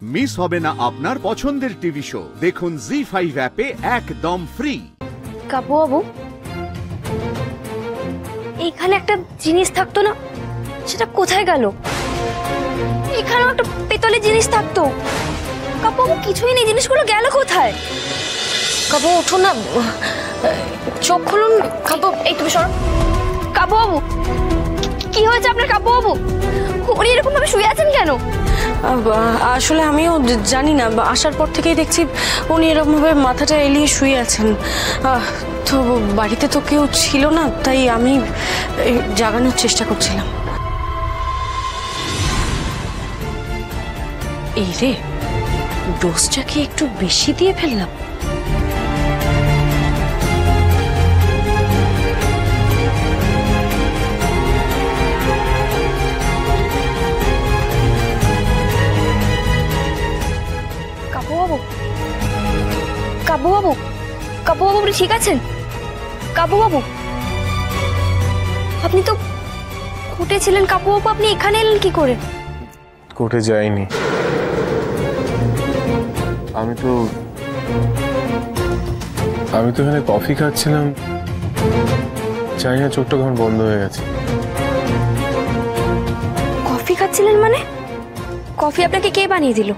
Miss হবে না আপনার পছন্দের টিভি শো। দেখুন জি5 অ্যাপে একদম ফ্রি। কাবু বাবু, এইখানে একটা জিনিস থাকতো না, সেটা কোথায় গেল? এখানেও একটা পেতলের জিনিস থাকতো। কাবু বাবু, কিছুই নেই, জিনিসগুলো গেল কোথায়? কাবু ওঠো না, চোখ খুলুন। কাবু, এই তুমি সরো। কাবু বাবু, কি হয়েছে আপনার? কাবু বাবু, উনি এরকম ভাবে শুয়ে আছেন কেন? আসলে আমিও জানি না, আসার পর থেকেই দেখছি উনি এরকম ভাবে মাথাটা এলিয়ে শুয়ে আছেন। তো বাড়িতে তো কেউ ছিল না, তাই আমি জাগানোর চেষ্টা করছিলাম। এই রে, ডোজটা কি একটু বেশি দিয়ে ফেললাম? কাবু বাবু, কাবু বাবু, আপনি ঠিক আছেন? কাবু বাবু, আপনি তো কোর্টে ছিলেন। কাবু বাবু, আপনি এখানে এলেন কি করে? কোর্টে যাইনি, আমি তো এখানে কফি খাচ্ছিলাম, চাই না চোখটা কখন বন্ধ হয়ে গেছে। কফি খাচ্ছিলেন মানে? কফি আপনাকে কে বানিয়ে দিল?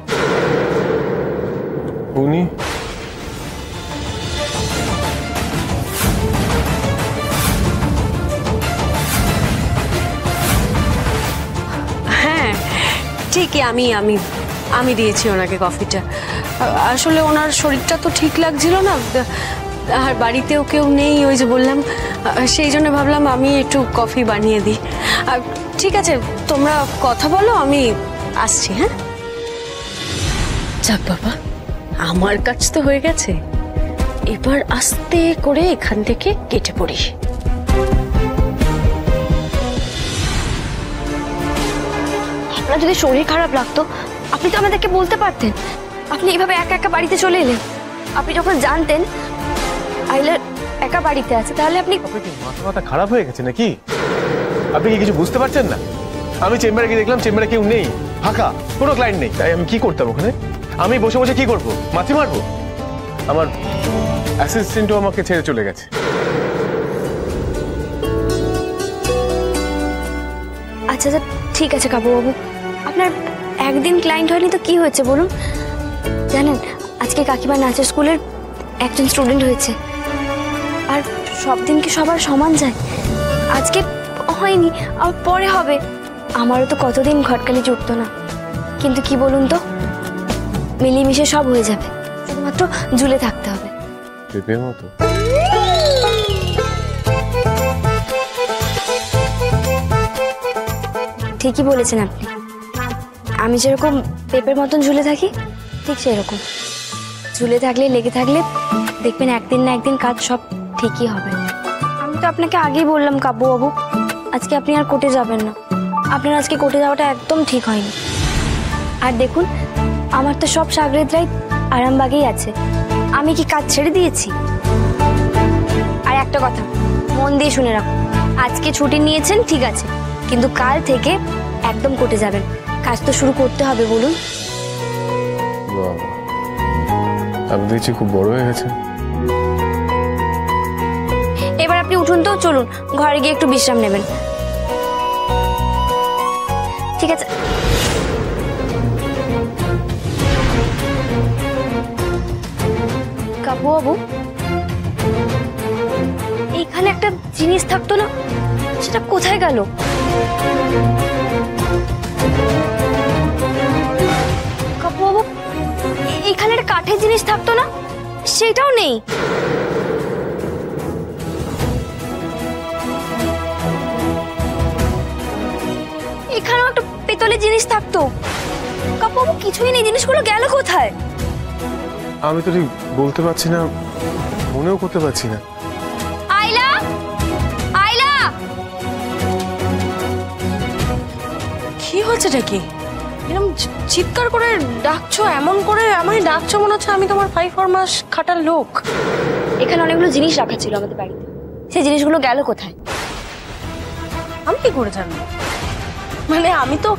উনি। হ্যাঁ ঠিকই, আমি দিয়েছি ওনাকে কফিটা। আসলে ওনার শরীরটা তো ঠিক লাগছিল না, আর বাড়িতেও কেউ নেই, ওই যে বললাম, সেই জন্য ভাবলাম আমি একটু কফি বানিয়ে দিই। ঠিক আছে, তোমরা কথা বলো, আমি আসছি। হ্যাঁ, যাক বাবা, আমার কাজ তো হয়ে গেছে, এবার আস্তে করে এখান থেকে কেটে পড়ি। আপনার যদি শরীর খারাপ লাগতো, আপনি তো আমাদেরকে বলতে পারতেন। আপনি এইভাবে একা একা বাড়িতে চলে এলেন। আপনি যখন জানতেন আইলা একা বাড়িতে আছে, তাহলে আপনি মাথা খারাপ হয়ে গেছে নাকি? আপনি কি কিছু বুঝতে পারছেন না? আমি চেম্বারে গিয়ে দেখলাম চেম্বারে কেউ নেই, ফাঁকা, কোনো ক্লায়েন্ট নেই। তাই আমি কি করতাম ওখানে? আমি বসে বসে কি করবো? মাথি মারবো? আমার অ্যাসিস্ট্যান্টও আমাকে ছেড়ে চলে গেছে। আচ্ছা আচ্ছা, ঠিক আছে কাবু বাবু, আপনার একদিন ক্লায়েন্ট হয়নি তো কি হয়েছে বলুন? জানেন, আজকে কাকিমা নাচের স্কুলের একজন স্টুডেন্ট হয়েছে, আর সব দিন কি সবার সমান যায়? আজকে হয়নি, আর পরে হবে। আমারও তো কতদিন ঘটকালি জুটতো না, কিন্তু কি বলুন তো, মিলেমিশে সব হয়ে যাবে, শুধুমাত্র ঝুলে থাকতে হবে। পেঁপের মতো। ঠিকই বলেছেন আপনি, আমি যেরকম পেঁপের মতন ঝুলে থাকি, ঠিক সেরকম ঝুলে থাকলে, লেগে থাকলে দেখবেন একদিন না একদিন কাজ সব ঠিকই হবে। আমি তো আপনাকে আগেই বললাম কাব্য বাবু, আজকে আপনি আর কোর্টে যাবেন না। আপনার আজকে কোর্টে যাওয়াটা একদম ঠিক হয়নি। আর দেখুন, আমার তো সব সাগরেদরাই আরামবাগেই আছে, আমি কি কাজ ছেড়ে দিয়েছি? আর একটা কথা মন দিয়ে শুনে রাখুন, আজকে ছুটি নিয়েছেন ঠিক আছে, কিন্তু কাল থেকে একদম কোর্টে যাবেন। কাজ তো শুরু করতে হবে, বলুন। আমি দেখছি খুব বড় হয়ে গেছে। এবার আপনি উঠুন তো, চলুন ঘরে গিয়ে একটু বিশ্রাম নেবেন। ঠিক আছে। কাবু বাবু, এইখানে একটা জিনিস থাকতো না, সেটা কোথায় গেল? কাবু বাবু, এইখানে একটা কাঠের জিনিস থাকতো না, সেটাও নেই। এখানেও একটা পেতলের জিনিস থাকতো। কাবু বাবু, কিছুই নেই, জিনিসগুলো গেল কোথায়? আমি তো ঠিক বলতে পারছি না, মনেও করতে পারছি না। আইলা, আইলা, কি হয়েছেটা কি? এরকম চিৎকার করে ডাকছো, এমন করে আমায় ডাকছো, মনে হচ্ছে আমি তোমার 5 মাস খাটার লোক। এখানে অনেকগুলো জিনিস রাখা ছিল আমাদের বাড়িতে, সেই জিনিসগুলো গেল কোথায়? আমি কি করে জানবো? মানে আমি তো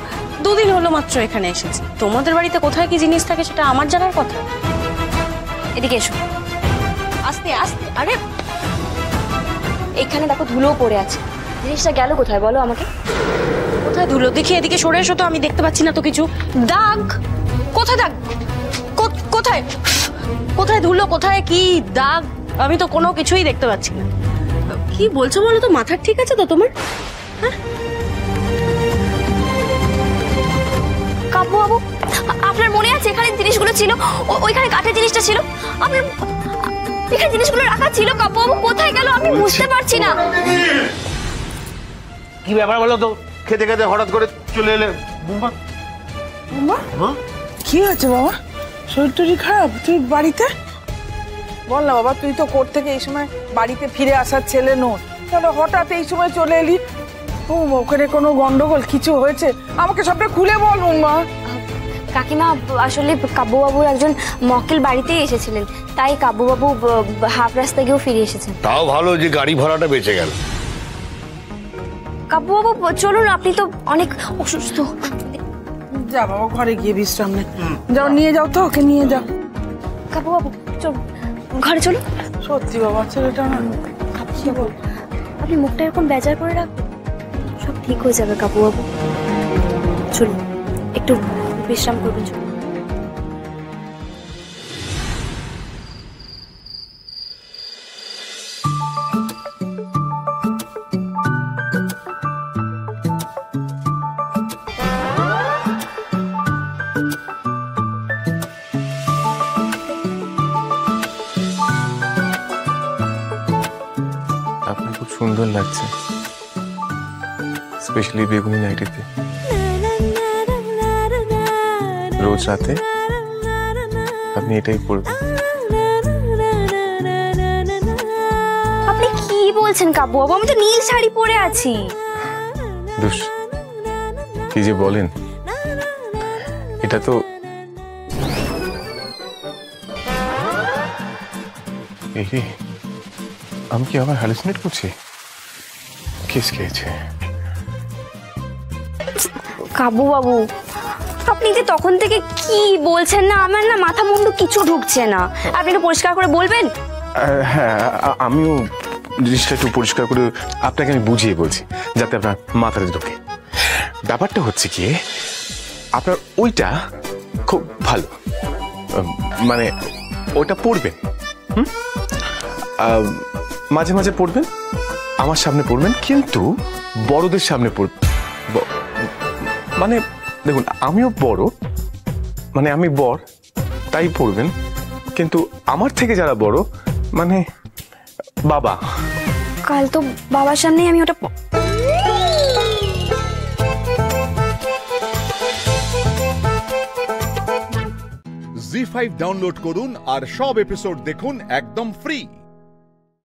2 দিন হলো মাত্র এখানে এসেছি, তোমাদের বাড়িতে কোথায় কি জিনিস থাকে সেটা আমার জানার কথা। এদিকে এসো। আস্তে আস্তে। আরে এখানে দেখো ধুলো পড়ে আছে, জিনিসটা গেল কোথায় বলো আমাকে? কোথায় ধুলো? দেখি এদিকে সরে এসো তো, আমি দেখতে পাচ্ছি না তো কিছু। দাগ কোথায়? দাগ কোথায়? কোথায় ধুলো? কোথায় কি দাগ? আমি তো কোনো কিছুই দেখতে পাচ্ছি না। কি বলছো বলো তো? মাথা ঠিক আছে তো তোমার? কাব্বু বাবু, আপনার মনে আছে এখানে জিনিসগুলো ছিল? ওইখানে কাঠের জিনিসটা ছিল, আপনার এখানে জিনিসগুলো রাখা ছিল। কাব্বু বাবু কোথায় গেল আমি বুঝতে পারছি না। কি ব্যাপার বলো তো? খেতে খেতে হঠাৎ করে চলে এলে। বুম্বা কি হয়েছে বাবা? শরীর টরীর খারাপ? তুই বাড়িতে বল না বাবা, তুই তো কোর্ট থেকে এই সময় বাড়িতে ফিরে আসার ছেলে নোস, তাহলে হঠাৎ এই সময় চলে এলি। ও ওখানে কোনো গন্ডগোল কিছু হয়েছে? আমাকে সবটা খুলে বল মা। কাকিমা, আসলে কাব্বুবাবুর একজন মক্কেল বাড়িতেই এসেছিলেন, তাই কাব্বুবাবু হাফ রাস্তা গিয়েও ফিরে এসেছেন। তাও ভালো যে গাড়ি ভাড়াটা বেঁচে গেল। কাব্বুবাবু চলুন, আপনি তো অনেক অসুস্থ। যা বাবা, ঘরে গিয়ে বিশ্রাম নে। যাও, নিয়ে যাও তো, ওকে নিয়ে যাও। কাব্বুবাবু চলুন, ঘরে চলুন। সত্যি বাবা, ছেলেটা না কি বল, আপনি মুখটা এরকম বেজার করে রাখবেন, সব ঠিক হয়ে যাবে কাব্বুবাবু। চলুন, একটু বিশ্রাম করবেন। চলুন। আপনার খুব সুন্দর লাগছে, স্পেশালি বেগুনি নাইটিতে। রোজ রাতে আপনি এটাই পরবেন। আপনি কি বলছেন কাব্বুবাবু? আমি তো নীল শাড়ি পরে আছি। দুষ, কি যে বলেন, এটা তো এই, আমি কি আবার হ্যালুসিনেট করছি? কিস খেয়েছে? কাব্বুবাবু, আপনি যে তখন থেকে কি বলছেন না, আমার না মাথা মুন্ডু কিছু ঢুকছে না। আপনি একটু পরিষ্কার করে বলবেন? হ্যাঁ, আমিও জিনিসটা একটু পরিষ্কার করে আপনাকে আমি বুঝিয়ে বলছি, যাতে আপনার মাথাতে ঢোকে। ব্যাপারটা হচ্ছে কি, আপনার ওইটা খুব ভালো, মানে ওটা পড়বেন, মাঝে মাঝে পড়বেন, আমার সামনে পড়বেন, কিন্তু বড়দের সামনে পড়বেন। মানে দেখুন, আমিও বড়, মানে আমি বর, তাই পড়বেন, কিন্তু আমার থেকে যারা বড়, মানে বাবা। কাল তো বাবার সামনেই আমি ওটা জি5 ডাউনলোড করুন আর সব এপিসোড দেখুন একদম ফ্রি।